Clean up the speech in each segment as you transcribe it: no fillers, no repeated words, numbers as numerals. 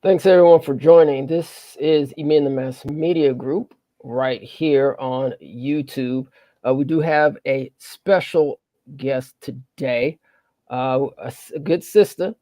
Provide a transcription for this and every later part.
Thanks everyone for joining. This is Emin the Mass Media Group right here on YouTube. We do have a special guest today, a good sister,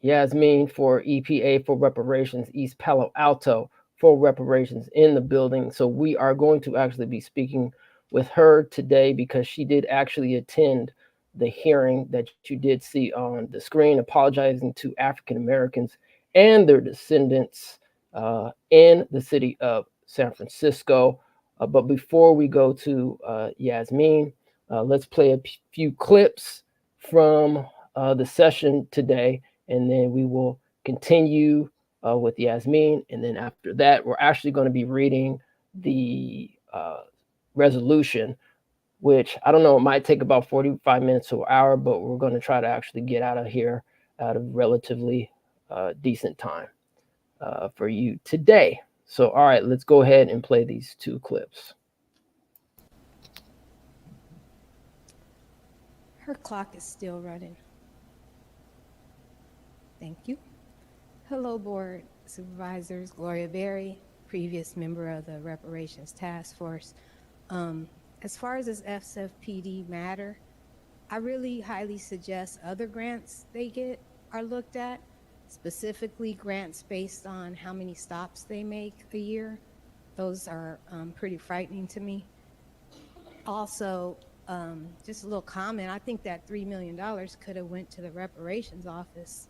Yasmin for EPA for Reparations, East Palo Alto for Reparations in the building. So we are going to actually be speaking with her today because she did actually attend the hearing that you did see on the screen, apologizing to African Americans and their descendants in the city of San Francisco. But before we go to Yasmin, let's play a few clips from the session today, and then we will continue with Yasmin. And then after that, we're actually going to be reading the resolution, which I don't know, it might take about 45 minutes to an hour, but we're going to try to actually get out of here out of relatively decent time for you today. So, all right, let's go ahead and play these two clips. Her clock is still running. Thank you. Hello, Board Supervisors. Gloria Berry, previous member of the Reparations Task Force. As far as this FSFPD matter, I really highly suggest other grants they get are looked at, specifically grants based on how many stops they make a year. Those are pretty frightening to me. Also, just a little comment, I think that $3 million could have went to the reparations office.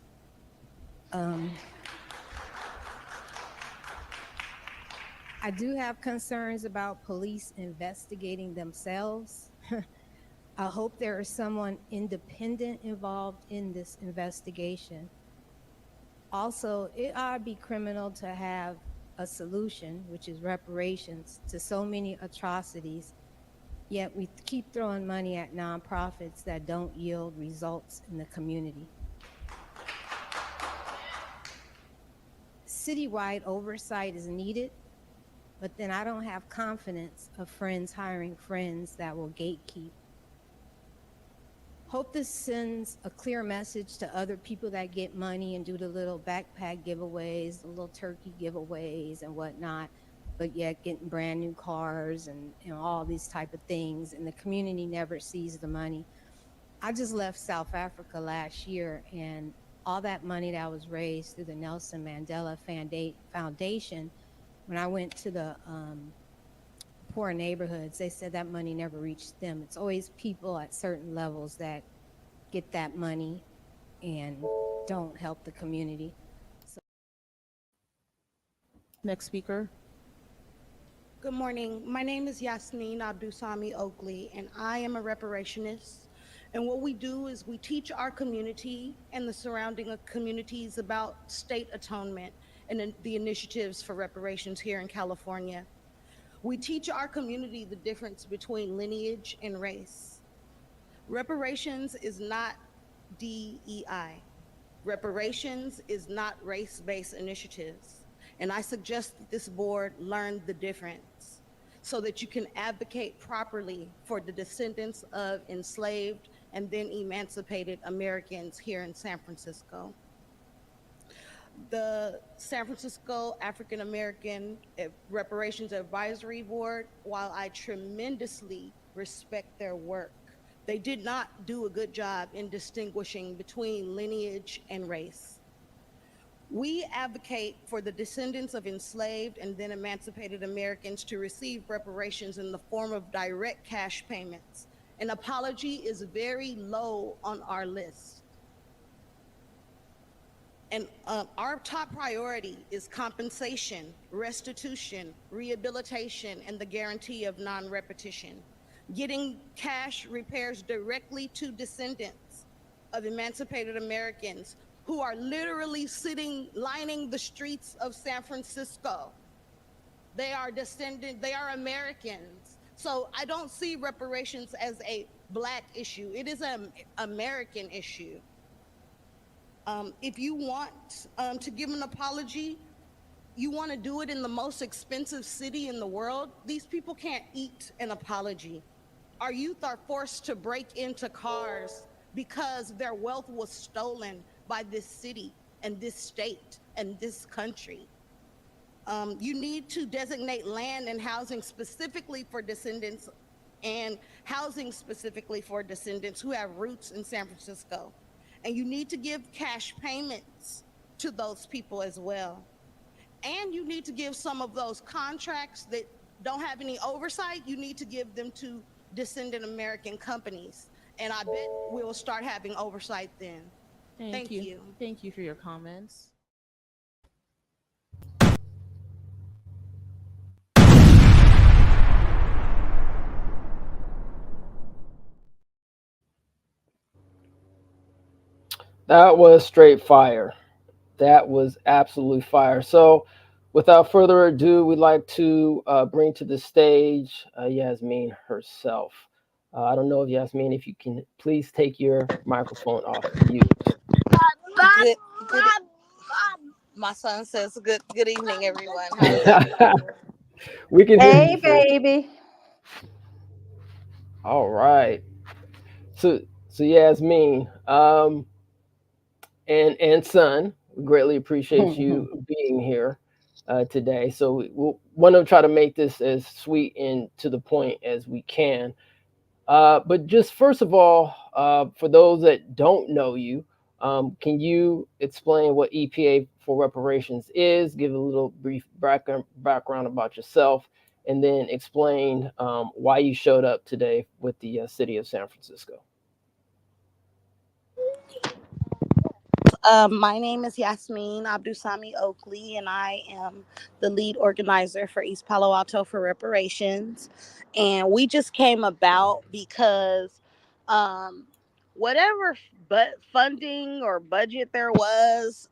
I do have concerns about police investigating themselves. I hope there is someone independent involved in this investigation. Also, it ought to be criminal to have a solution, which is reparations, to so many atrocities, yet we keep throwing money at nonprofits that don't yield results in the community. Citywide oversight is needed, but then I don't have confidence of friends hiring friends that will gatekeep. Hope this sends a clear message to other people that get money and do the little backpack giveaways, the little turkey giveaways and whatnot, but yet getting brand new cars and all these type of things, and the community never sees the money. I just left South Africa last year, and all that money that was raised through the Nelson Mandela Foundation, when I went to the poor neighborhoods, they said that money never reached them. It's always people at certain levels that get that money and don't help the community. So. Next speaker. Good morning. My name is Yasmin Abdusami Oakley, and I am a reparationist. And what we do is we teach our community and the surrounding communities about state atonement and the initiatives for reparations here in California. We teach our community the difference between lineage and race. Reparations is not DEI. Reparations is not race-based initiatives. And I suggest that this board learn the difference so that you can advocate properly for the descendants of enslaved and then emancipated Americans here in San Francisco. The San Francisco African American Reparations Advisory Board, while I tremendously respect their work, they did not do a good job in distinguishing between lineage and race. We advocate for the descendants of enslaved and then emancipated Americans to receive reparations in the form of direct cash payments. An apology is very low on our list. And our top priority is compensation, restitution, rehabilitation, and the guarantee of non-repetition. Getting cash repairs directly to descendants of emancipated Americans who are literally lining the streets of San Francisco. They are Americans. So I don't see reparations as a Black issue. It is an American issue. If you want to give an apology, you want to do it in the most expensive city in the world, these people can't eat an apology. Our youth are forced to break into cars because their wealth was stolen by this city and this state. in this country. You need to designate land and housing specifically for descendants and housing specifically for descendants who have roots in San Francisco. And you need to give cash payments to those people as well. And you need to give some of those contracts that don't have any oversight, you need to give them to descendant American companies. And I bet we'll start having oversight then. Thank you. Thank you for your comments. That was straight fire. That was absolute fire. So, without further ado, we'd like to bring to the stage Yasmin herself. I don't know if Yasmin, if you can please take your microphone off mute. Good, good. My son says good evening, everyone. How is everyone doing? We can hear Hey, you. Sis. baby. All right. So Yasmin, and son, we greatly appreciate you being here today. So we'll want to try to make this as sweet and to the point as we can. But just first of all, for those that don't know you, can you explain what EPA for Reparations is? Give a little brief background about yourself, and then explain why you showed up today with the city of San Francisco. My name is Yasmin Abdusami Oakley, and I am the lead organizer for East Palo Alto for Reparations. And we just came about because whatever but funding or budget there was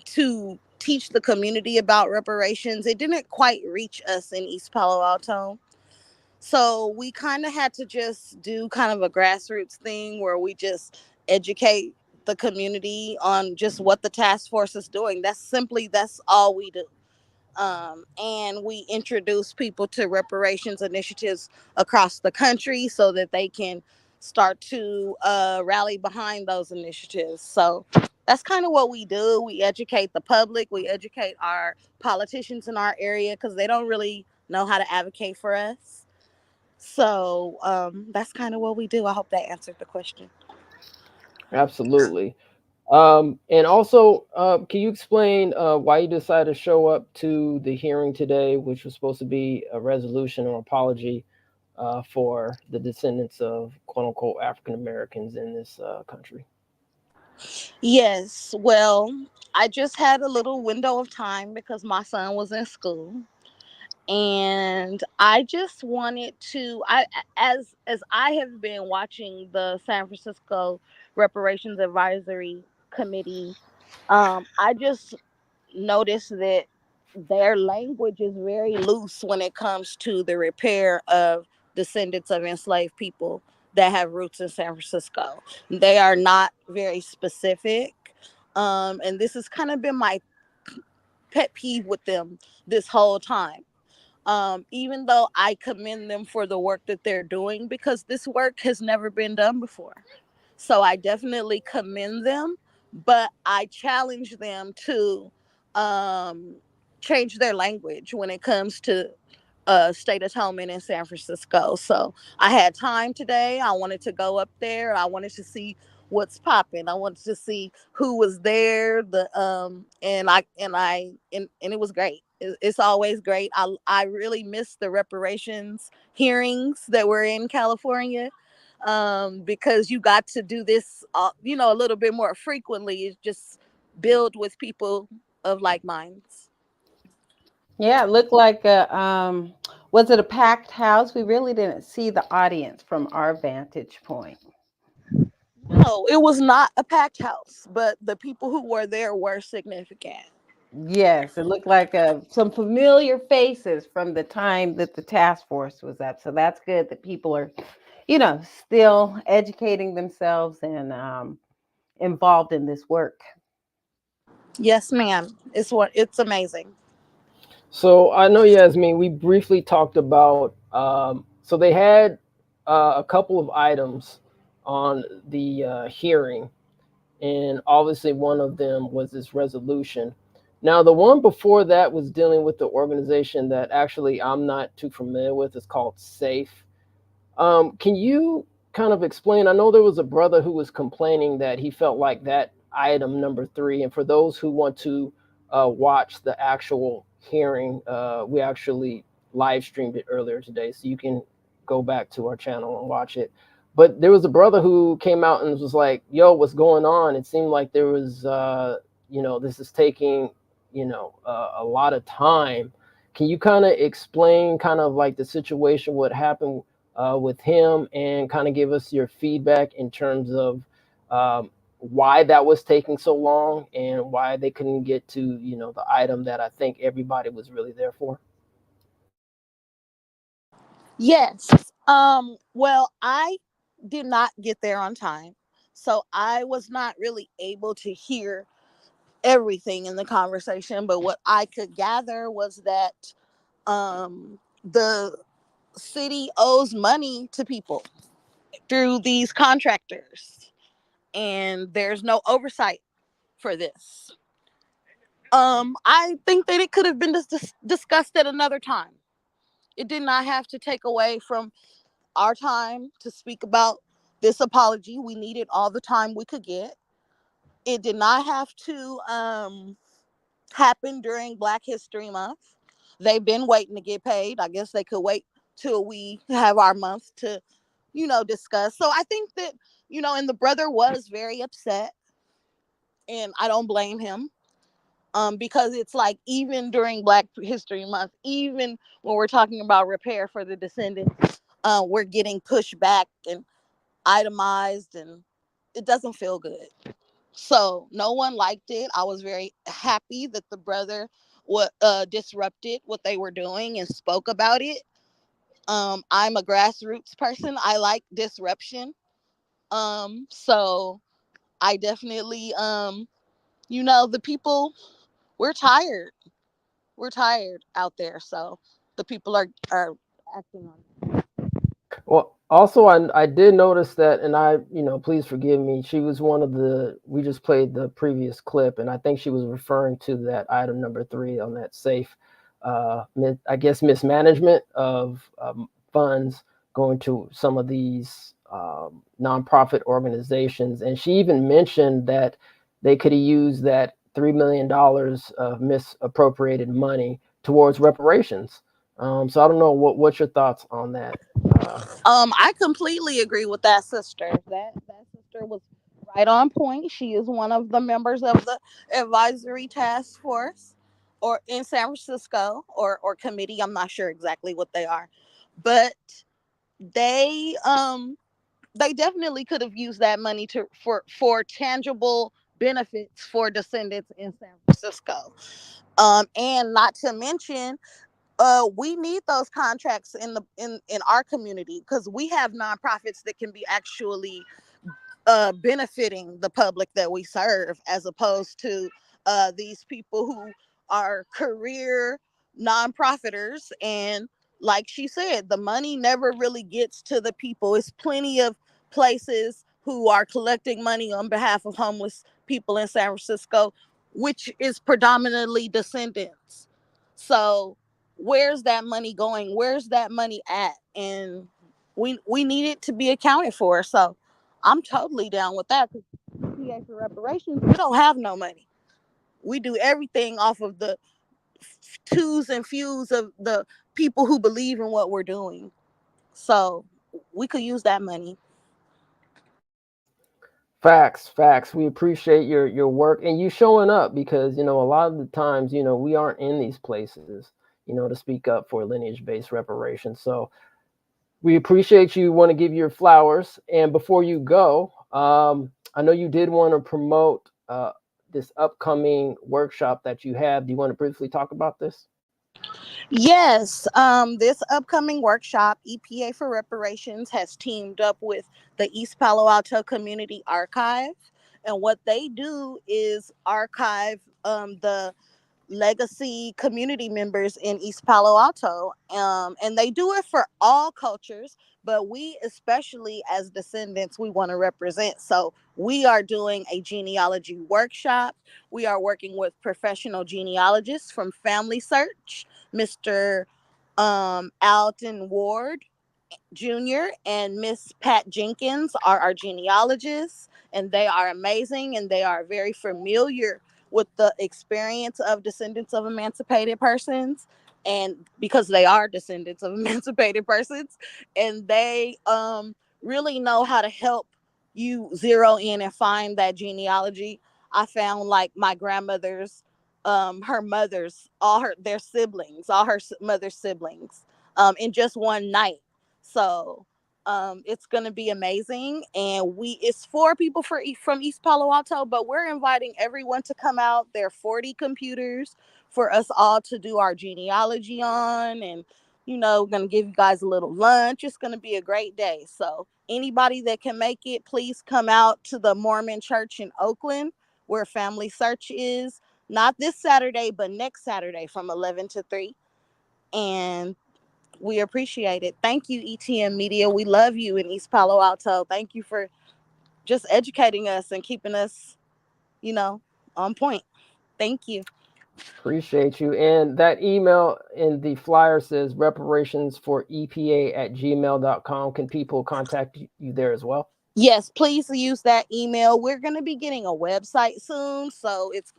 to teach the community about reparations, it didn't quite reach us in East Palo Alto. So we kind of had to just do kind of a grassroots thing where we just educate the community on just what the task force is doing. That's all we do. And we introduce people to reparations initiatives across the country so that they can start to rally behind those initiatives. So that's kind of what we do. We educate the public, we educate our politicians in our area because they don't really know how to advocate for us. So that's kind of what we do. I hope that answered the question. Absolutely. And also, can you explain why you decided to show up to the hearing today, which was supposed to be a resolution or apology for the descendants of quote unquote African Americans in this country? Yes, well, I just had a little window of time because my son was in school. And I just wanted to as I have been watching the San Francisco Reparations Advisory Committee, I just noticed that their language is very loose when it comes to the repair of descendants of enslaved people that have roots in San Francisco. They are not very specific. And this has kind of been my pet peeve with them this whole time. Even though I commend them for the work that they're doing, because this work has never been done before. So I definitely commend them, but I challenge them to um, change their language when it comes to state atonement in San Francisco. So I had time today. I wanted to go up there. I wanted to see what's popping. I wanted to see who was there. And it was great. It's always great. I really miss the reparations hearings that were in California, because you got to do this, a little bit more frequently. It's just build with people of like minds. Yeah, it looked like was it a packed house? We really didn't see the audience from our vantage point. No, it was not a packed house, but the people who were there were significant. Yes, it looked like some familiar faces from the time that the task force was up. So that's good that people are, still educating themselves and involved in this work. Yes, ma'am. It's amazing. So I know, Yasmin, we briefly talked about, so they had a couple of items on the hearing. and obviously one of them was this resolution. Now, the one before that was dealing with the organization that actually I'm not too familiar with. It's called SAFE. Can you kind of explain? I know there was a brother who was complaining that he felt like that item number three, and for those who want to watch the actual hearing, we actually live streamed it earlier today, so you can go back to our channel and watch it. But there was a brother who came out and was like, "Yo, what's going on?" It seemed like there was, this is taking, a lot of time. Can you kind of explain kind of like the situation, what happened with him, and kind of give us your feedback in terms of why that was taking so long and why they couldn't get to, the item that I think everybody was really there for? Yes. Well, I did not get there on time. So I was not really able to hear everything in the conversation. But what I could gather was that the city owes money to people through these contractors, and there's no oversight for this. I think that it could have been discussed at another time. It did not have to take away from our time to speak about this apology. We needed all the time we could get. It did not have to happen during Black History Month. They've been waiting to get paid. I guess they could wait till we have our month to, discuss. So I think that, and the brother was very upset, and I don't blame him. Because it's like, even during Black History Month, even when we're talking about repair for the descendants, we're getting pushed back and itemized, and it doesn't feel good. So no one liked it. I was very happy that the brother disrupted what they were doing and spoke about it. I'm a grassroots person. I like disruption. So I definitely, the people, we're tired. We're tired out there. So the people are acting on it. Well, also, I did notice that, and please forgive me. She was one of we just played the previous clip, and I think she was referring to that item number three on that safe, I guess, mismanagement of funds going to some of these nonprofit organizations. And she even mentioned that they could have used that $3 million of misappropriated money towards reparations. So I don't know what's your thoughts on that. I completely agree with that sister. That sister was right on point. She is one of the members of the advisory task force, or in San Francisco, or committee. I'm not sure exactly what they are, but they they definitely could have used that money for tangible benefits for descendants in San Francisco. And not to mention, we need those contracts in our community, because we have nonprofits that can be actually benefiting the public that we serve, as opposed to these people who are career nonprofiters. And like she said, the money never really gets to the people. It's plenty of places who are collecting money on behalf of homeless people in San Francisco, which is predominantly descendants. So where's that money going? Where's that money at? And we need it to be accounted for. So I'm totally down with that, because EPA for reparations, we don't have no money. We do everything off of the twos and fews of the people who believe in what we're doing. So we could use that money. Facts, facts. We appreciate your work and you showing up, because a lot of the times, we aren't in these places, to speak up for lineage-based reparations. So we appreciate you. Want to give your flowers. And before you go, I know you did want to promote this upcoming workshop that you have. Do you want to briefly talk about this? Yes, this upcoming workshop, EPA for Reparations, has teamed up with the East Palo Alto Community Archive. And what they do is archive the legacy community members in East Palo Alto. And they do it for all cultures, but we, especially as descendants, we want to represent. So we are doing a genealogy workshop. We are working with professional genealogists from Family Search, Mr. Alton Ward Jr. and Miss Pat Jenkins are our genealogists, and they are amazing and they are very familiar with the experience of descendants of emancipated persons. And because they are descendants of emancipated persons, and they really know how to help you zero in and find that genealogy. I found like my grandmother's, her mother's, all her their siblings, all her mother's siblings, in just one night. So it's gonna be amazing, and it's for people from East Palo Alto, but we're inviting everyone to come out. There are 40 computers for us all to do our genealogy on, and we're gonna give you guys a little lunch. It's gonna be a great day. So anybody that can make it, please come out to the Mormon Church in Oakland, where Family Search is. Not this Saturday, but next Saturday from 11 to 3. And we appreciate it. Thank you, ETM Media. We love you in East Palo Alto. Thank you for just educating us and keeping us, on point. Thank you. Appreciate you. And that email in the flyer says reparationsforepa@gmail.com. Can people contact you there as well? Yes, please use that email. We're going to be getting a website soon, so it's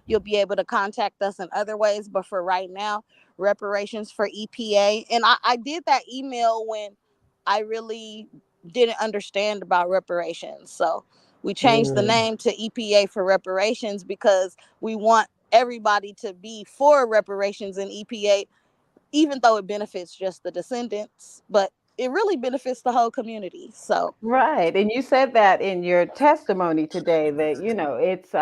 you'll be able to contact us in other ways. But for right now, reparations for EPA. And I did that email when I really didn't understand about reparations. So we changed the name to EPA for reparations because we want everybody to be for reparations in EPA, even though it benefits just the descendants. But it really benefits the whole community. So Right. And you said that in your testimony today that, it's,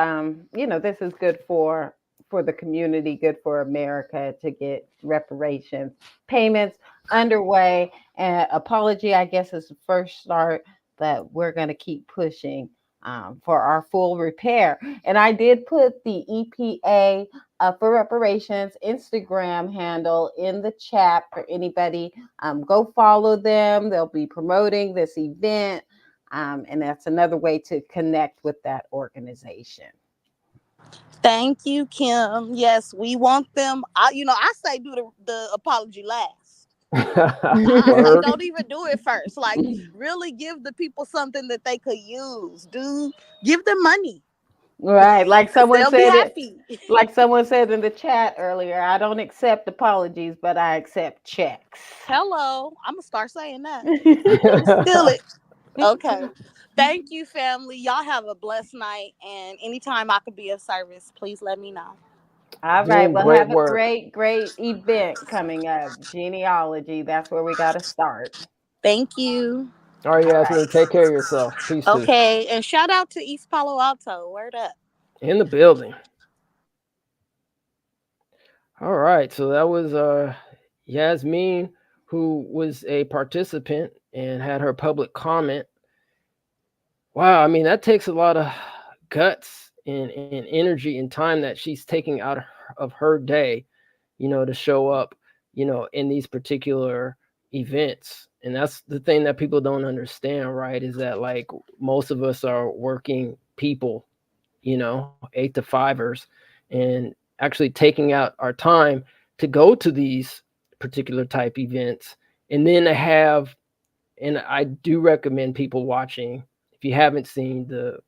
this is good for the community, good for America to get reparations payments underway. And apology, I guess, is the first start that we're going to keep pushing for our full repair. And I did put the EPA for reparations Instagram handle in the chat for anybody. Go follow them. They'll be promoting this event. And that's another way to connect with that organization. Thank you, Kim. Yes, we want them. I say do the apology last. I say don't even do it first. Like, really give the people something that they could use. Give them money. Right, like someone said like someone said in the chat earlier, I don't accept apologies, but I accept checks. Hello, I'm gonna start saying that. Steal it. Okay. Thank you, family. Y'all have a blessed night, and anytime I could be of service, please let me know. All right, we'll have a great event coming up. Genealogy, that's where we got to start. Thank you. All right, Yasmin, take care of yourself. Peace. Okay, and shout out to East Palo Alto. Word up. In the building. All right, so that was Yasmin, who was a participant and had her public comment. Wow, I mean, that takes a lot of guts and energy and time that she's taking out of her day, to show up, in these particular events. And that's the thing that people don't understand, right? Is that like most of us are working people, 8 to 5ers, and actually taking out our time to go to these particular type events. And then to have, and I do recommend people watching, if you haven't seen the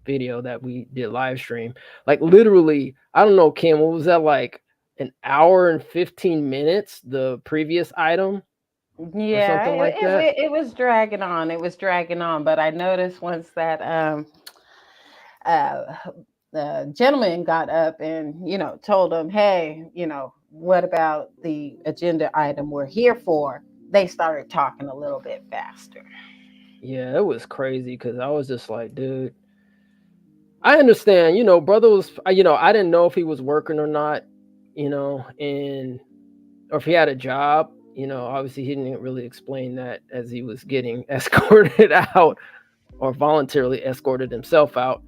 video that we did live stream, like literally, I don't know, Kim, what was that, like an hour and 15 minutes, the previous item? Yeah, it was dragging on. It was dragging on. But I noticed once that the gentleman got up and, told him, hey, what about the agenda item we're here for? They started talking a little bit faster. Yeah, it was crazy because I was just like, dude, I understand, brother was, I didn't know if he was working or not, or if he had a job. Obviously he didn't really explain that as he was getting escorted out or voluntarily escorted himself out.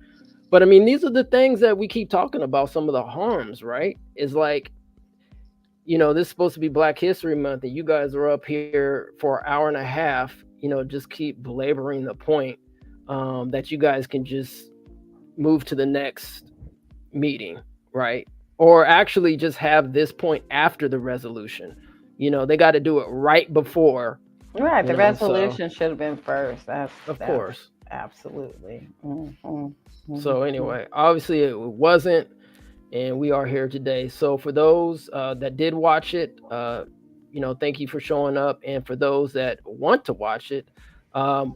But I mean, these are the things that we keep talking about, some of the harms, right? Is like, this is supposed to be Black History Month, and you guys are up here for an hour and a half, just keep belaboring the point that you guys can just move to the next meeting, right? Or actually just have this point after the resolution. They got to do it right before. Right. The So, resolution should have been first. That's course. Absolutely. Mm-hmm. So anyway, obviously it wasn't, and we are here today. So for those that did watch it, thank you for showing up. And for those that want to watch it,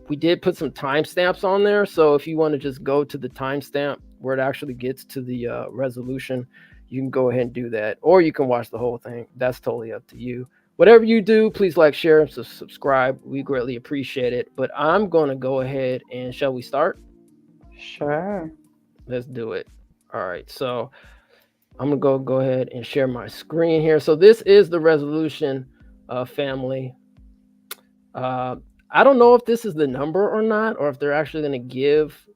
we did put some timestamps on there. So if you want to just go to the timestamp where it actually gets to the resolution, you can go ahead and do that, or you can watch the whole thing. That's totally up to you. Whatever you do, please like, share, and subscribe. We greatly appreciate it. But I'm going to go ahead and shall we start? Sure. Let's do it. All right. So I'm going to go ahead and share my screen here. So this is the resolution, family. I don't know if this is the number or not, or if they're actually going to give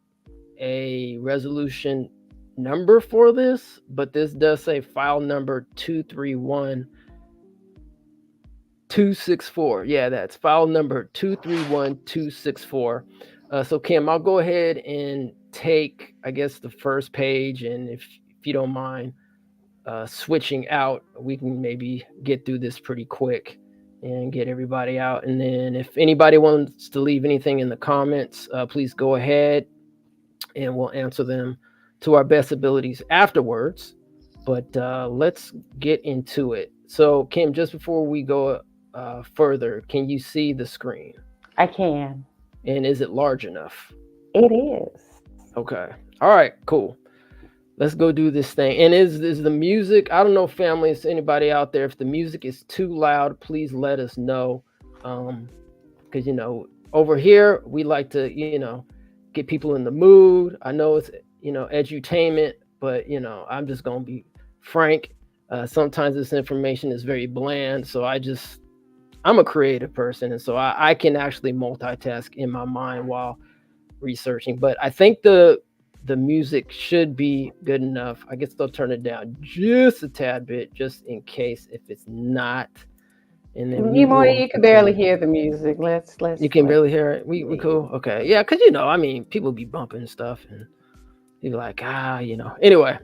a resolution number for this, but this does say file number 231264. Yeah, that's file number 231264. So Kim, I'll go ahead and take, I guess, the first page, and if you don't mind switching out, we can maybe get through this pretty quick and get everybody out. And then if anybody wants to leave anything in the comments, please go ahead and we'll answer them to our best abilities afterwards. But let's get into it. So Kim, just before we go further, can you see the screen? I can. And is it large enough? It is. Okay. All right, cool. Let's go do this thing. And is the music, I don't know, family, is anybody out there, if the music is too loud, please let us know. Because, over here, we like to, get people in the mood. I know it's, edutainment, but, I'm just going to be frank. Sometimes this information is very bland. So I'm a creative person. And so I can actually multitask in my mind while researching. But I think the music should be good enough. I guess they'll turn it down just a tad bit, just in case if it's not. And then you can barely hear the music. Let's. You can barely hear it. We cool. Okay, yeah, because people be bumping stuff, and you're like, Anyway,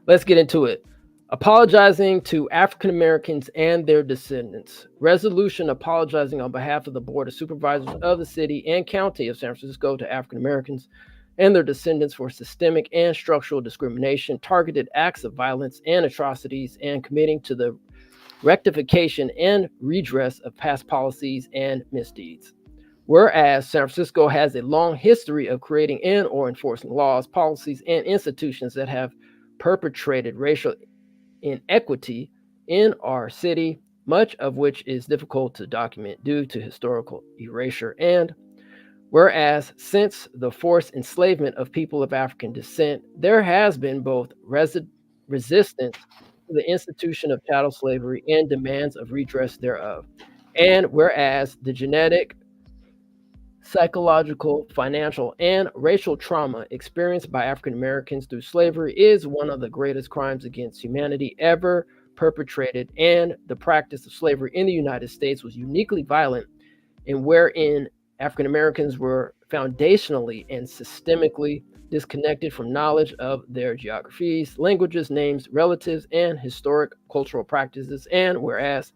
let's get into it. Apologizing to African Americans and their descendants. Resolution apologizing on behalf of the Board of Supervisors of the City and County of San Francisco to African Americans and their descendants for systemic and structural discrimination, targeted acts of violence and atrocities, and committing to the rectification and redress of past policies and misdeeds. Whereas San Francisco has a long history of creating and or enforcing laws, policies, and institutions that have perpetrated racial inequity in our city, much of which is difficult to document due to historical erasure. And whereas since the forced enslavement of people of African descent, there has been both resistance to the institution of chattel slavery and demands of redress thereof. And whereas the genetic, psychological, financial, and racial trauma experienced by African Americans through slavery is one of the greatest crimes against humanity ever perpetrated, and the practice of slavery in the United States was uniquely violent, and wherein African Americans were foundationally and systemically disconnected from knowledge of their geographies, languages, names, relatives, and historic cultural practices. And whereas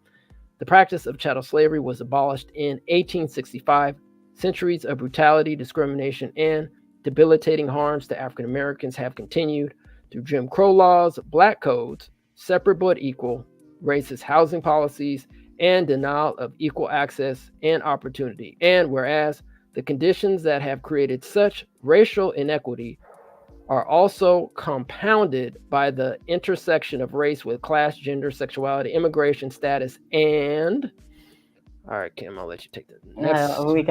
the practice of chattel slavery was abolished in 1865, centuries of brutality, discrimination, and debilitating harms to African Americans have continued through Jim Crow laws, black codes, separate but equal, racist housing policies, and denial of equal access and opportunity. And whereas the conditions that have created such racial inequity are also compounded by the intersection of race with class, gender, sexuality, immigration status, and all right, Kim, I'll let you take the next. We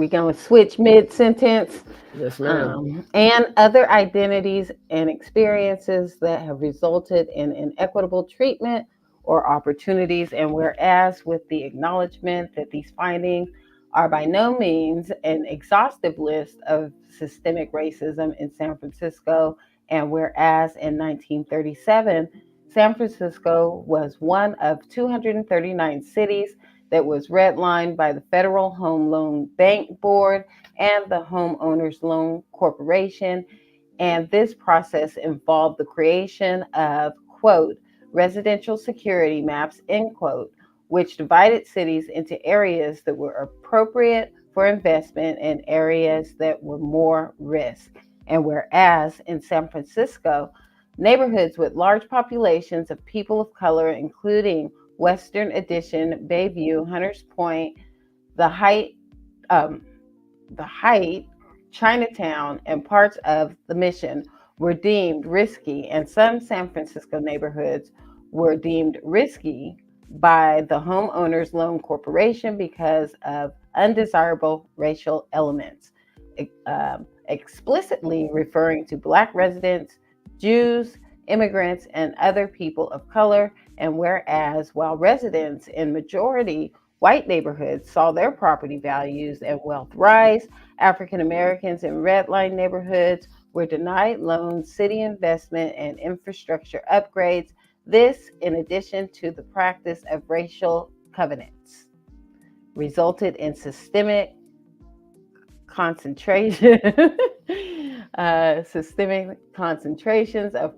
gonna switch mid sentence. Yes, ma'am. And other identities and experiences that have resulted in inequitable treatment or opportunities. And whereas with the acknowledgement that these findings are by no means an exhaustive list of systemic racism in San Francisco. And whereas in 1937, San Francisco was one of 239 cities that was redlined by the Federal Home Loan Bank Board and the Homeowners Loan Corporation. And this process involved the creation of, quote, residential security maps, end quote, which divided cities into areas that were appropriate for investment and areas that were more risk. And whereas in San Francisco, neighborhoods with large populations of people of color, including Western Addition, Bayview, Hunters Point, the Height, Chinatown, and parts of the Mission were deemed risky, and some San Francisco neighborhoods were deemed risky by the Homeowners Loan Corporation because of undesirable racial elements, explicitly referring to Black residents, Jews, immigrants, and other people of color. And whereas while residents in majority white neighborhoods saw their property values and wealth rise, African Americans in redline neighborhoods were denied loans, city investment, and infrastructure upgrades. This, in addition to the practice of racial covenants, resulted in systemic systemic concentrations of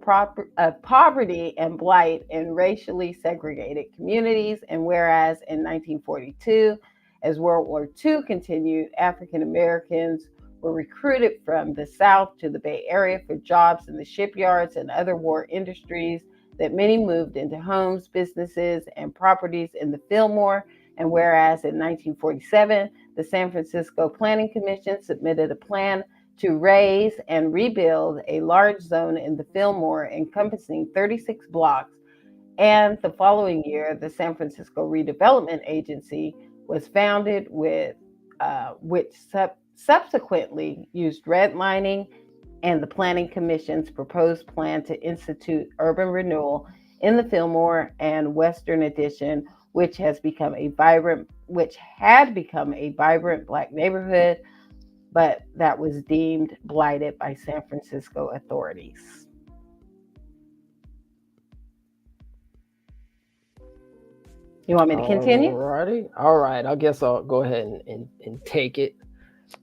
poverty and blight in racially segregated communities. And whereas in 1942, as World War II continued, African Americans were recruited from the South to the Bay Area for jobs in the shipyards and other war industries, that many moved into homes, businesses, and properties in the Fillmore. And whereas in 1947, the San Francisco Planning Commission submitted a plan to raise and rebuild a large zone in the Fillmore encompassing 36 blocks. And the following year, the San Francisco Redevelopment Agency was founded, which subsequently used redlining and the Planning Commission's proposed plan to institute urban renewal in the Fillmore and Western Addition, which had become a vibrant Black neighborhood, but that was deemed blighted by San Francisco authorities. You want me to continue? All right. I guess I'll go ahead and take it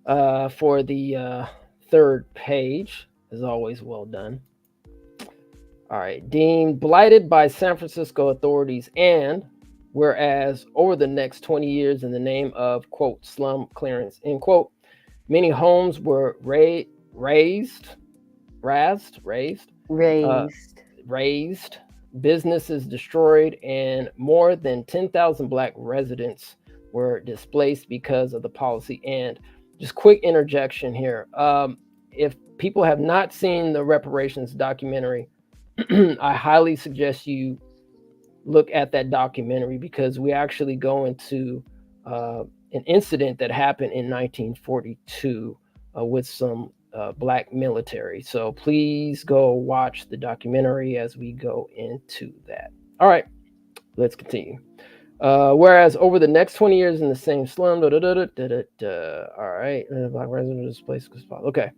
for the third page. As always, well done. All right. Deemed blighted by San Francisco authorities, and whereas over the next 20 years, in the name of, quote, slum clearance, end quote, many homes were raised, businesses destroyed, and more than 10,000 Black residents were displaced because of the policy. And just quick interjection here. If people have not seen the reparations documentary, I highly suggest you look at that documentary, because we actually go into an incident that happened in 1942 with some Black military. So please go watch the documentary as we go into that. All right, let's continue. Whereas over the next 20 years in the same slum, all right, Black residents displaced. Okay.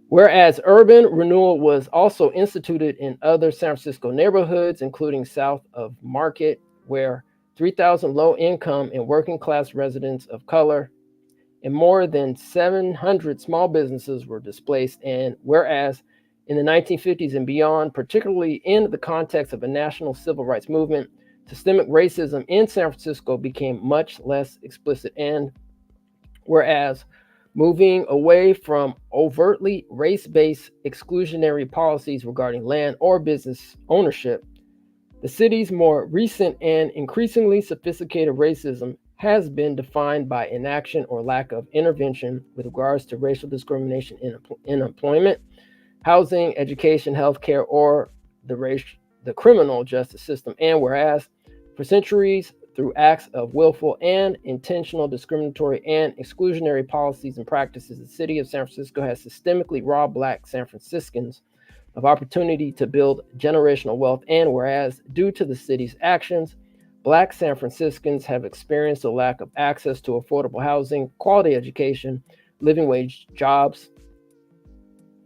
Whereas urban renewal was also instituted in other San Francisco neighborhoods, including south of Market, where 3,000 low-income and working-class residents of color and more than 700 small businesses were displaced. And whereas in the 1950s and beyond, particularly in the context of a national civil rights movement, systemic racism in San Francisco became much less explicit. And whereas moving away from overtly race-based exclusionary policies regarding land or business ownership, the city's more recent and increasingly sophisticated racism has been defined by inaction or lack of intervention with regards to racial discrimination in employment, housing, education, healthcare, or the criminal justice system. And whereas for centuries, through acts of willful and intentional discriminatory and exclusionary policies and practices, the city of San Francisco has systemically robbed Black San Franciscans of opportunity to build generational wealth. And whereas due to the city's actions, Black San Franciscans have experienced a lack of access to affordable housing, quality education, living wage jobs,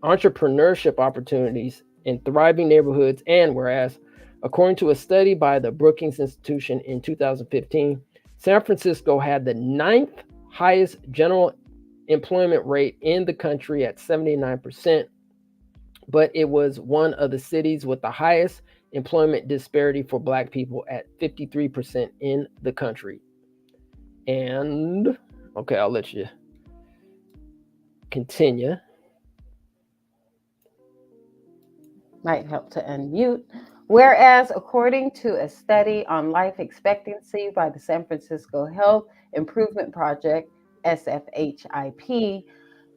entrepreneurship opportunities in thriving neighborhoods, and whereas, according to a study by the Brookings Institution in 2015, San Francisco had the 9th highest general employment rate in the country at 79%, but it was one of the cities with the highest employment disparity for Black people at 53% in the country. And, okay, I'll let you continue. Might help to unmute. Whereas, according to a study on life expectancy by the San Francisco Health Improvement Project, SFHIP,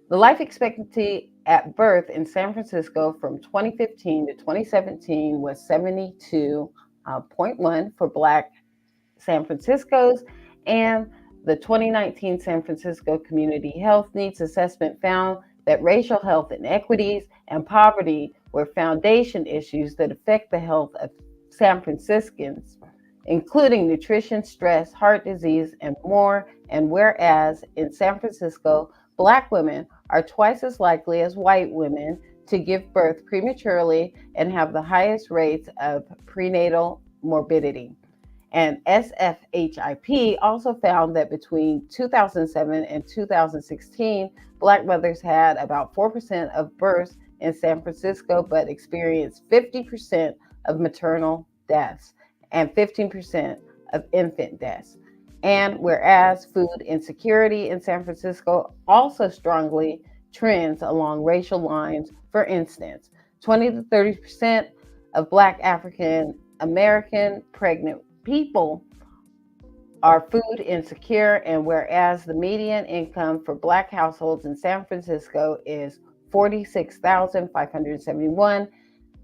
the life expectancy at birth in San Francisco from 2015 to 2017 was 72.1 for Black San Franciscos, and the 2019 San Francisco Community Health Needs Assessment found that racial health inequities and poverty were foundation issues that affect the health of San Franciscans, including nutrition, stress, heart disease, and more. And whereas in San Francisco, Black women are twice as likely as white women to give birth prematurely and have the highest rates of prenatal morbidity. And SFHIP also found that between 2007 and 2016, Black mothers had about 4% of births in San Francisco, but experienced 50% of maternal deaths and 15% of infant deaths. And whereas food insecurity in San Francisco also strongly trends along racial lines, for instance, 20 to 30% of Black African American pregnant people are food insecure, and whereas the median income for Black households in San Francisco is $46,571,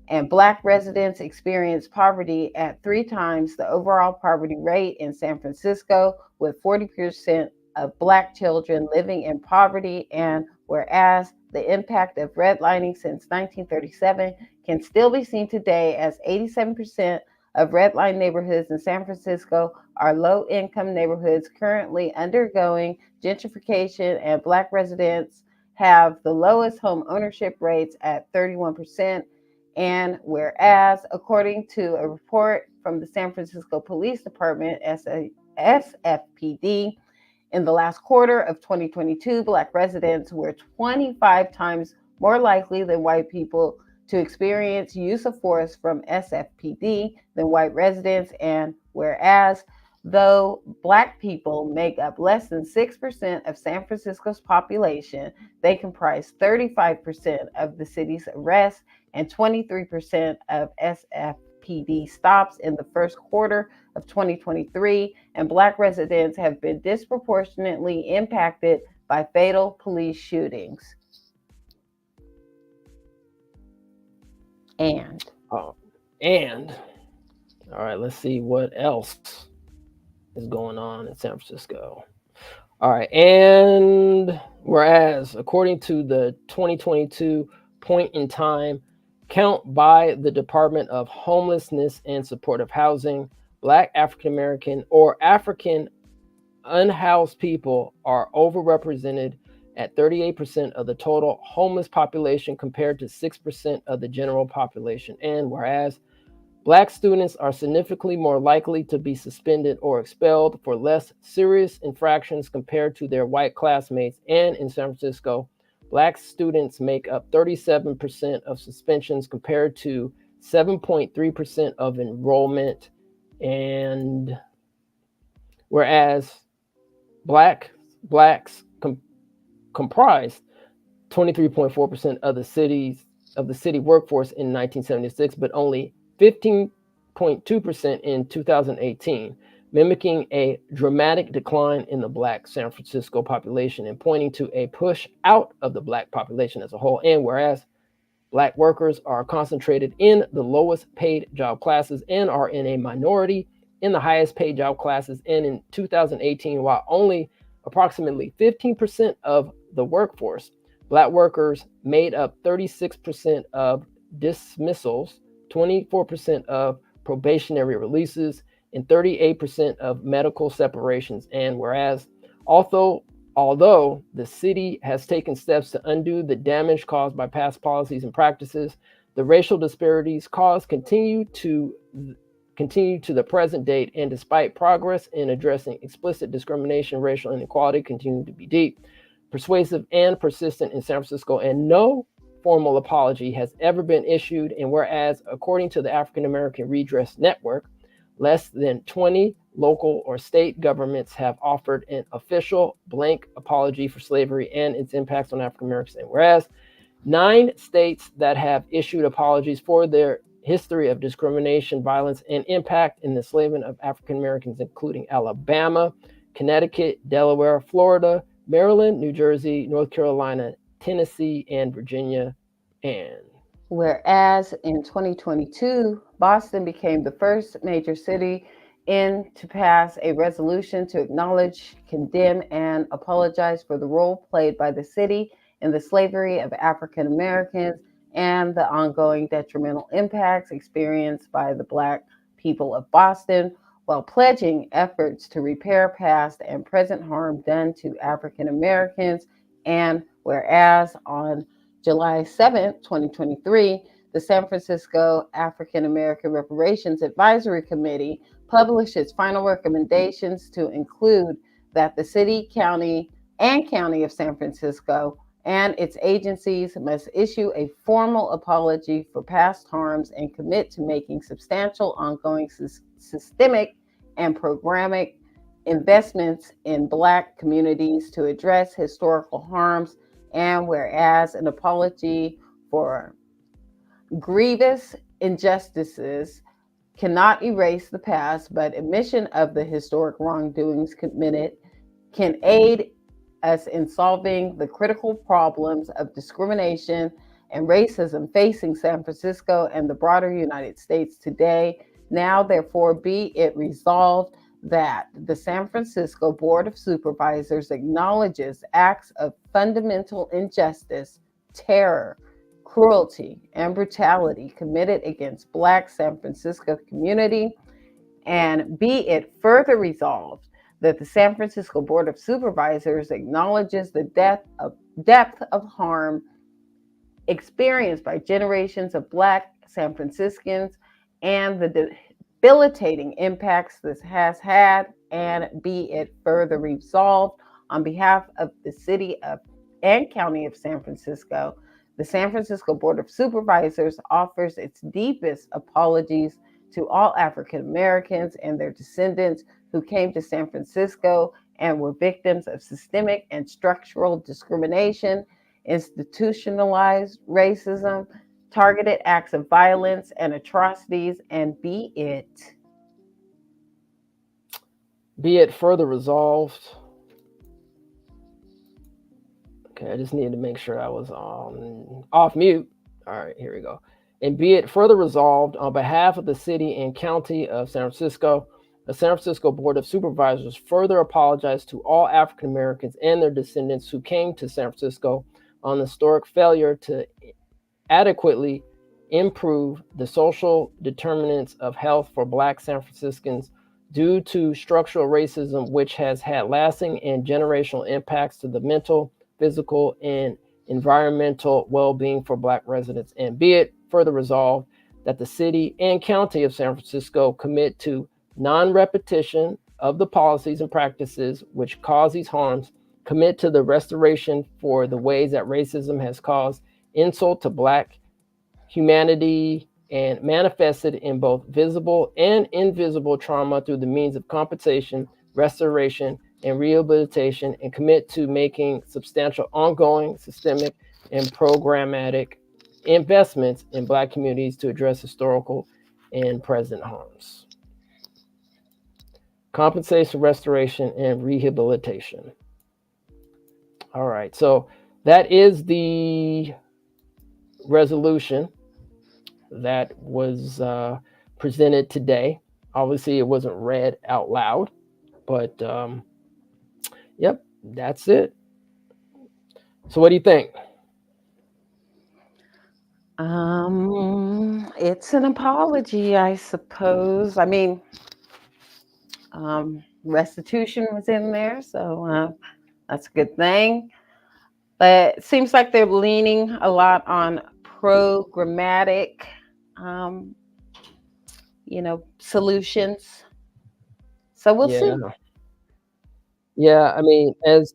and Black residents experience poverty at 3 times the overall poverty rate in San Francisco, with 40% of Black children living in poverty. And whereas the impact of redlining since 1937 can still be seen today, as 87% of redline neighborhoods in San Francisco are low-income neighborhoods currently undergoing gentrification, and Black residents have the lowest home ownership rates at 31%. And whereas, according to a report from the San Francisco Police Department, SFPD, in the last quarter of 2022, Black residents were 25 times more likely than white people to experience use of force from SFPD than white residents. And whereas, though Black people make up less than 6% of San Francisco's population, they comprise 35% of the city's arrests and 23% of SFPD stops in the first quarter of 2023. And Black residents have been disproportionately impacted by fatal police shootings. And all right, let's see what else is going on in San Francisco. All right, and whereas, according to the 2022 point in time count by the Department of Homelessness and Supportive Housing, Black African American or African unhoused people are overrepresented at 38% of the total homeless population compared to 6% of the general population. And whereas Black students are significantly more likely to be suspended or expelled for less serious infractions compared to their white classmates. And in San Francisco, Black students make up 37% of suspensions compared to 7.3% of enrollment. And whereas Blacks comprised 23.4% of the city workforce in 1976, but only 15.2% in 2018, mimicking a dramatic decline in the Black San Francisco population and pointing to a push out of the Black population as a whole. And whereas Black workers are concentrated in the lowest paid job classes and are in a minority in the highest paid job classes, and in 2018, while only approximately 15% of the workforce, Black workers made up 36% of dismissals, 24% of probationary releases, and 38% of medical separations. And whereas, although the city has taken steps to undo the damage caused by past policies and practices, the racial disparities caused continue to the present date, and despite progress in addressing explicit discrimination, racial inequality continue to be deep, persuasive, and persistent in San Francisco, and no formal apology has ever been issued. And whereas, according to the African American Redress Network, less than 20 local or state governments have offered an official blank apology for slavery and its impacts on African Americans. And whereas 9 states that have issued apologies for their history of discrimination, violence, and impact in the enslavement of African Americans, including Alabama, Connecticut, Delaware, Florida, Maryland, New Jersey, North Carolina, Tennessee, and Virginia. And whereas in 2022, Boston became the first major city to pass a resolution to acknowledge, condemn, and apologize for the role played by the city in the slavery of African Americans and the ongoing detrimental impacts experienced by the Black people of Boston, while pledging efforts to repair past and present harm done to African Americans. And whereas on July 7th, 2023, the San Francisco African American Reparations Advisory Committee published its final recommendations to include that the city, county, and county of San Francisco and its agencies must issue a formal apology for past harms and commit to making substantial ongoing systemic and programmatic investments in Black communities to address historical harms. And whereas an apology for grievous injustices cannot erase the past, but admission of the historic wrongdoings committed can aid us in solving the critical problems of discrimination and racism facing San Francisco and the broader United States today. Now, therefore, be it resolved that the San Francisco Board of Supervisors acknowledges acts of fundamental injustice, terror, cruelty, and brutality committed against Black San Francisco community, and be it further resolved that the San Francisco Board of Supervisors acknowledges the depth of harm experienced by generations of Black San Franciscans and the debilitating impacts this has had, and be it further resolved on behalf of the city of and county of San Francisco, the San Francisco Board of Supervisors offers its deepest apologies to all African Americans and their descendants who came to San Francisco and were victims of systemic and structural discrimination, institutionalized racism, targeted acts of violence and atrocities, and be it further resolved. Okay, I just needed to make sure I was off mute. All right, here we go. And be it further resolved on behalf of the city and county of San Francisco, the San Francisco Board of Supervisors further apologize to all African Americans and their descendants who came to San Francisco on the historic failure to adequately improve the social determinants of health for Black San Franciscans due to structural racism, which has had lasting and generational impacts to the mental, physical, and environmental well-being for Black residents. And be it further resolved that the city and county of San Francisco commit to non-repetition of the policies and practices which cause these harms, commit to the restoration for the ways that racism has caused insult to Black humanity and manifested in both visible and invisible trauma through the means of compensation, restoration, and rehabilitation, and commit to making substantial ongoing systemic and programmatic investments in Black communities to address historical and present harms. Compensation, restoration, and rehabilitation. All right, so that is the resolution that was presented today. Obviously, it wasn't read out loud, but yep, that's it. So what do you think? It's an apology, I suppose. I mean, Restitution was in there, so that's a good thing. But it seems like they're leaning a lot on programmatic, um, solutions. So we'll Yeah. see. Yeah, I mean, as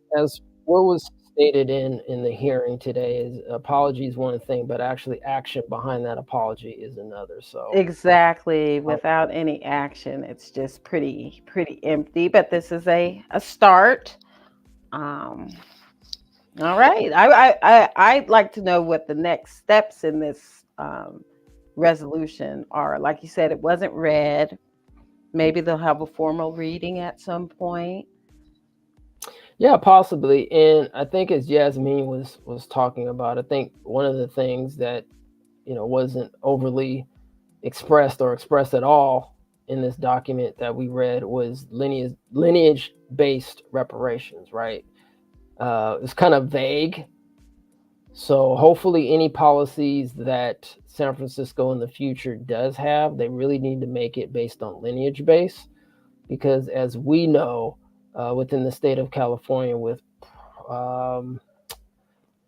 what was stated in the hearing today is apology is one thing, but actually action behind that apology is another. So, Exactly. uh, Without any action, it's just pretty empty. But this is a start. Um, all right. I'd like to know what the next steps in this resolution are. Like you said, it wasn't read. Maybe they'll have a formal reading at some point. yeah, possibly. And I think as Yasmin was talking about, I think one of the things that wasn't overly expressed or expressed at all in this document that we read was lineage based reparations, right? It's kind of vague. So hopefully any policies that San Francisco in the future does have, they really need to make it based on lineage base, because as we know, within the state of California with um,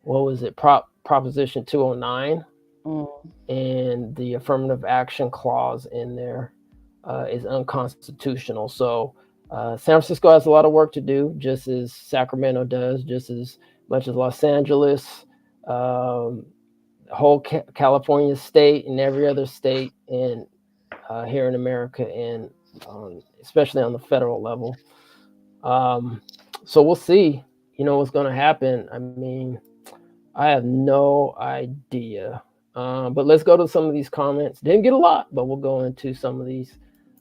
what was it, Proposition 209, Mm. and the affirmative action clause in there is unconstitutional. So San Francisco has a lot of work to do, just as Sacramento does, just as much as Los Angeles, um, whole California state, and every other state in here in America, and especially on the federal level. Um, so we'll see. What's going to happen. I mean, I have no idea. But let's go to some of these comments. Didn't get a lot, but we'll go into some of these.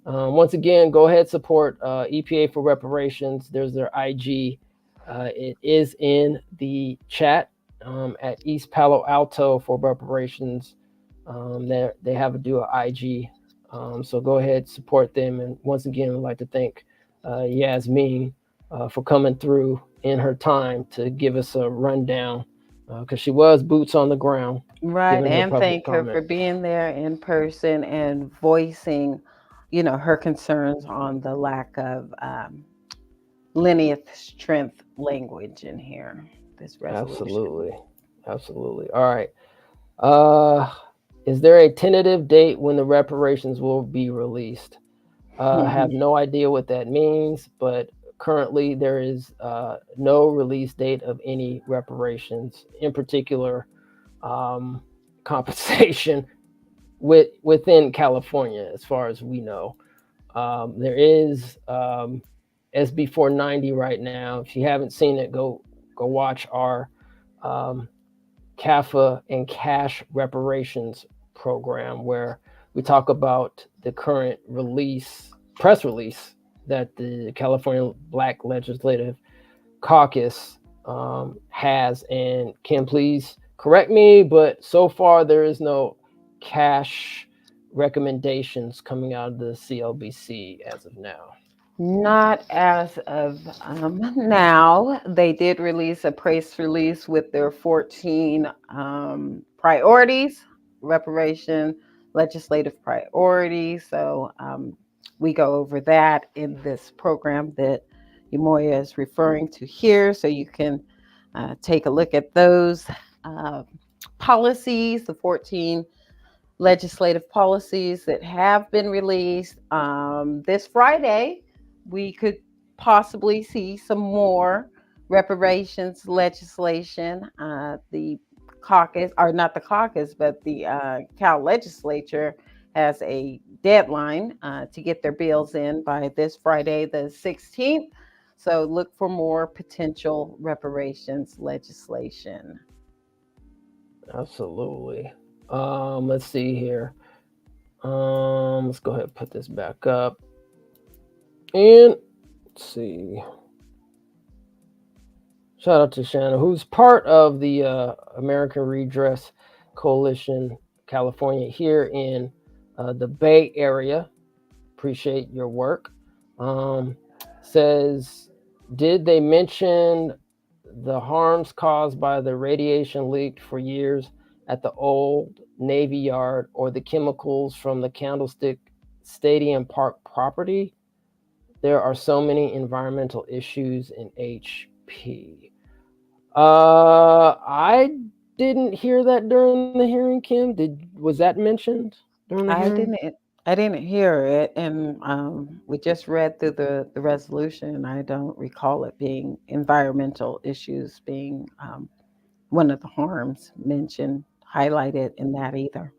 Once again, go ahead, support EPA for reparations. There's their IG. It is in the chat at East Palo Alto for reparations. They have a dual IG. So go ahead, support them. And once again, I'd like to thank Yasmin for coming through in her time to give us a rundown, because she was boots on the ground. Right. Giving her And public thank her for comment. being there in person and voicing, her concerns on the lack of lineage strength language in here, this resolution. Absolutely. All right. Uh, is there a tentative date when the reparations will be released? I have no idea what that means, but currently there is no release date of any reparations, in particular compensation within California, as far as we know. There is SB 490 right now. If you haven't seen it, go watch our CAFA and cash reparations program, where we talk about the current press release that the California Black Legislative Caucus has. And Kim, please correct me, but so far there is no cash recommendations coming out of the CLBC as of now. Not as of now. They did release a press release with their 14 priorities, reparation, legislative priorities. So we go over that in this program that Umoya is referring to here. So you can take a look at those policies, the 14 legislative policies that have been released. This Friday, we could possibly see some more reparations legislation. The caucus, or not the caucus, but the Cal legislature has a deadline to get their bills in by this Friday, the 16th. So look for more potential reparations legislation. Absolutely. Let's see here. Let's go ahead and put this back up. And let's see. Shout out to Shanna, who's part of the American Redress Coalition California here in the Bay Area. Appreciate your work. Says, did they mention the harms caused by the radiation leaked for years at the old Navy Yard, or the chemicals from the Candlestick Stadium Park property? there are so many environmental issues in HP. I didn't hear that during the hearing, Kim. Was that mentioned during the I hearing? didn't hear it, and we just read through the resolution. I don't recall it being environmental issues being one of the harms mentioned, highlighted in that either.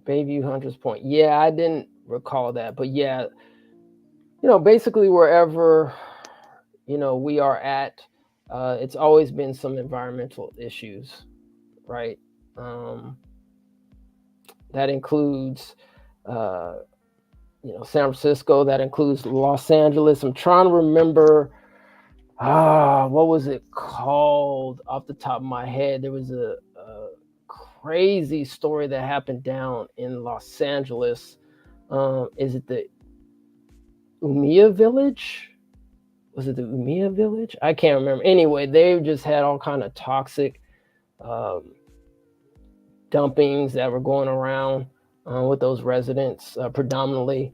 Bayview Hunters Point. Yeah, I didn't recall that, but yeah, basically wherever we are at, it's always been some environmental issues, right? That includes San Francisco, that includes Los Angeles. I'm trying to remember what was it called off the top of my head. There was a crazy story that happened down in Los Angeles. Is it the Umia Village? Was it the Umia Village? I can't remember. Anyway, they just had all kind of toxic dumpings that were going around with those residents, predominantly,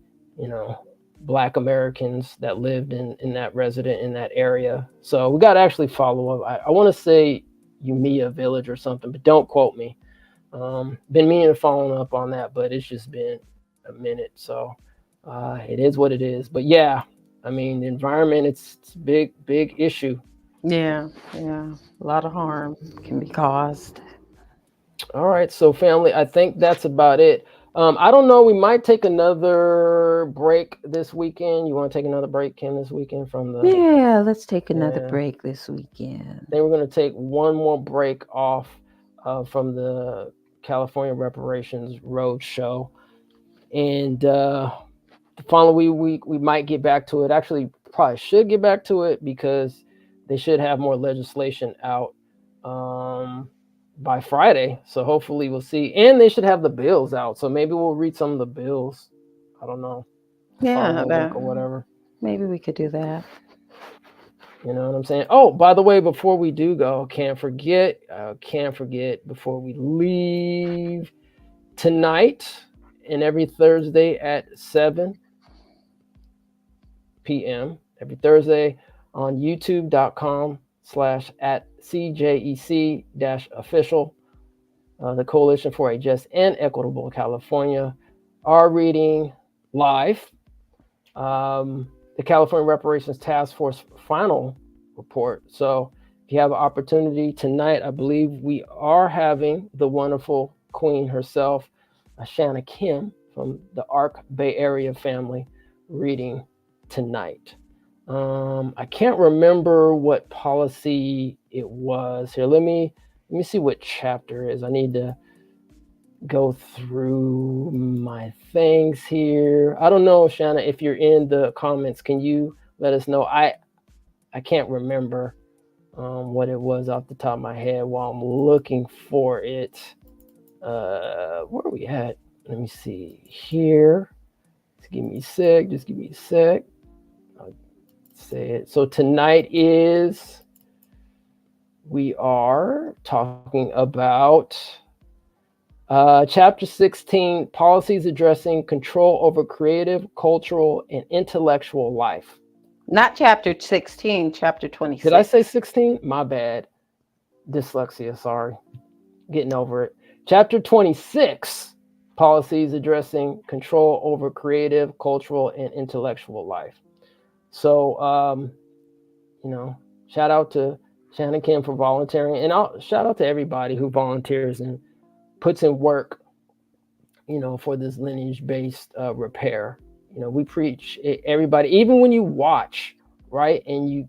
Black Americans that lived in that resident in that area. So we got to actually follow up. I want to say Umia Village or something, but don't quote me. Been meaning to follow up on that, but it's just been a minute. So it is what it is. But yeah, I mean, the environment, it's a big issue. Yeah, a lot of harm can be caused. All right, so family, I think that's about it. I don't know. We might take another break this weekend. You want to take another break, Kim, this weekend from the? Yeah, let's take another break this weekend. Then we're going to take one more break off from the California Reparations Roadshow, and the following week we might get back to it. Actually, probably should get back to it because they should have more legislation out by Friday. So hopefully we'll see. And they should have the bills out. So maybe we'll read some of the bills. I don't know. Yeah, or whatever. Maybe we could do that. You know what I'm saying? Oh, by the way, before we do go, can't forget before we leave tonight and every Thursday at 7 p.m. every Thursday on youtube.com/@CJEC-official, the Coalition for a Just and Equitable California, are reading live the California Reparations Task Force final report. So if you have an opportunity tonight, I believe we are having the wonderful queen herself, Shanna Kim from the ARC Bay Area family, reading tonight. I can't remember what policy it was. Here, let me see what chapter it is. I need to go through my things here. I don't know, Shanna, if you're in the comments, can you let us know? I can't remember what it was off the top of my head while I'm looking for it. Where are we at? Let me see here. Just give me a sec. I'll say it. So tonight we are talking about Chapter 16, Policies Addressing Control Over Creative, Cultural, and Intellectual Life. Not Chapter 16, Chapter 26. Did I say 16? My bad. Dyslexia, sorry. Getting over it. Chapter 26, Policies Addressing Control Over Creative, Cultural, and Intellectual Life. So, shout out to Shannon Kim for volunteering. And shout out to everybody who volunteers and puts in work, for this lineage-based repair. We preach everybody, even when you watch, right, and you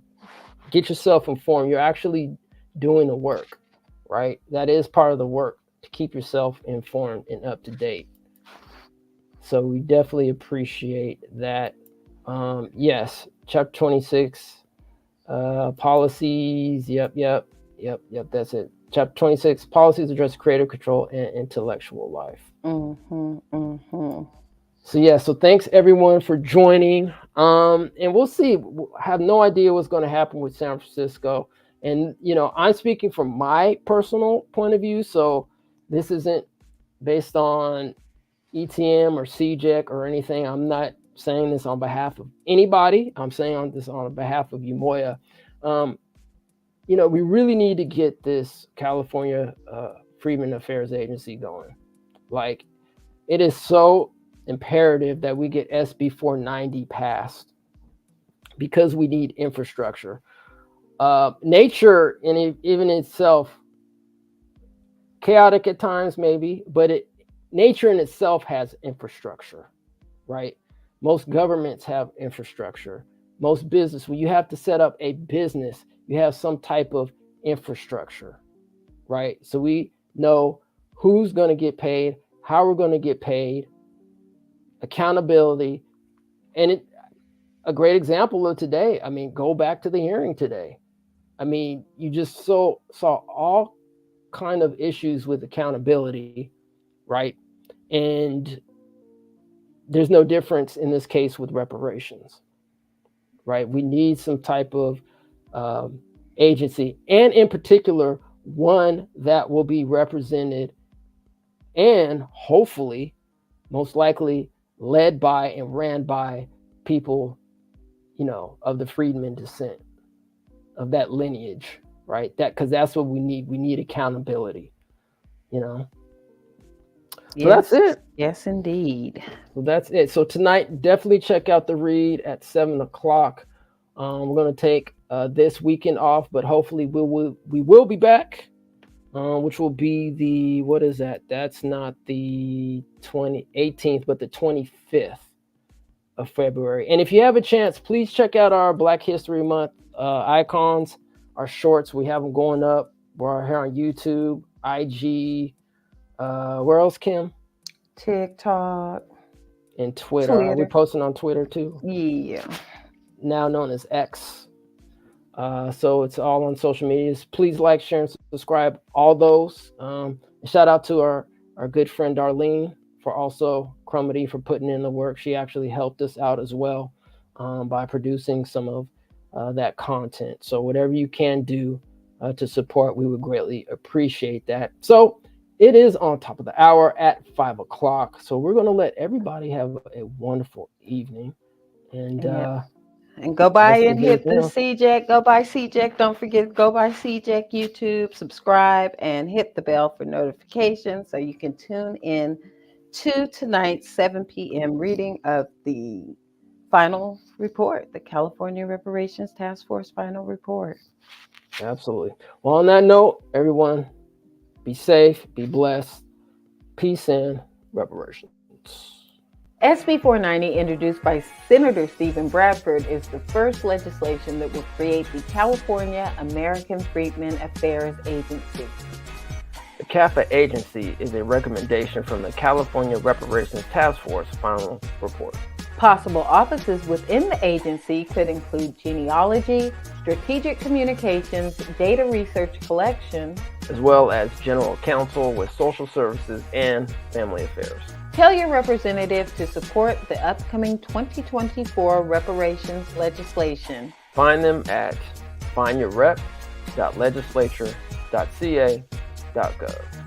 get yourself informed, you're actually doing the work, right? That is part of the work, to keep yourself informed and up to date. So we definitely appreciate that. Yes, Chapter 26, policies. Yep. That's it. Chapter 26, Policies Address Creative Control and Intellectual Life. So thanks everyone for joining. And we'll see. I have no idea what's going to happen with San Francisco. And, I'm speaking from my personal point of view. So this isn't based on ETM or CJEC or anything. I'm not saying this on behalf of anybody. I'm saying this on behalf of Umoja. We really need to get this California Freedmen Affairs Agency going. Like, it is so imperative that we get SB 490 passed because we need infrastructure. Nature, even itself, chaotic at times maybe, but nature in itself has infrastructure, right? Most governments have infrastructure. Most business, when you have to set up a business, you have some type of infrastructure, right? So we know who's going to get paid, how we're going to get paid, accountability. And a great example of today, I mean, go back to the hearing today. I mean, you just saw all kind of issues with accountability, right? And there's no difference in this case with reparations, right? We need some type of agency, and in particular, one that will be represented and hopefully, most likely, led by and ran by people, of the freedmen descent, of that lineage, right? Because that's what we need. We need accountability, So that's it. Yes, indeed. So that's it. So tonight, definitely check out the read at 7:00. We're going to take this weekend off, but hopefully we will be back, which will be what is that? That's not the 18th, but the 25th of February. And if you have a chance, please check out our Black History Month icons, our shorts. We have them going up. We're here on YouTube, IG, where else, Kim? TikTok. And Twitter. Are we posting on Twitter too? Yeah. Now known as X. So it's all on social medias. Please like, share, and subscribe. All those. Shout out to our good friend Darlene for also Cromedy for putting in the work. She actually helped us out as well by producing some of that content. So whatever you can do to support, we would greatly appreciate that. So it is on top of the hour at 5:00. So we're going to let everybody have a wonderful evening. And go by and hit the CJEC. Go by CJEC. Don't forget, go by CJEC YouTube, subscribe, and hit the bell for notifications so you can tune in to tonight's 7 p.m. reading of the final report, the California Reparations Task Force final report. Absolutely. Well, on that note, everyone, be safe, be blessed. Peace and reparations. SB 490, introduced by Senator Stephen Bradford, is the first legislation that will create the California American Freedmen Affairs Agency. The CAFA agency is a recommendation from the California Reparations Task Force final report. Possible offices within the agency could include genealogy, strategic communications, data research collection, as well as general counsel with social services and family affairs. Tell your representative to support the upcoming 2024 reparations legislation. Find them at findyourrep.legislature.ca.gov.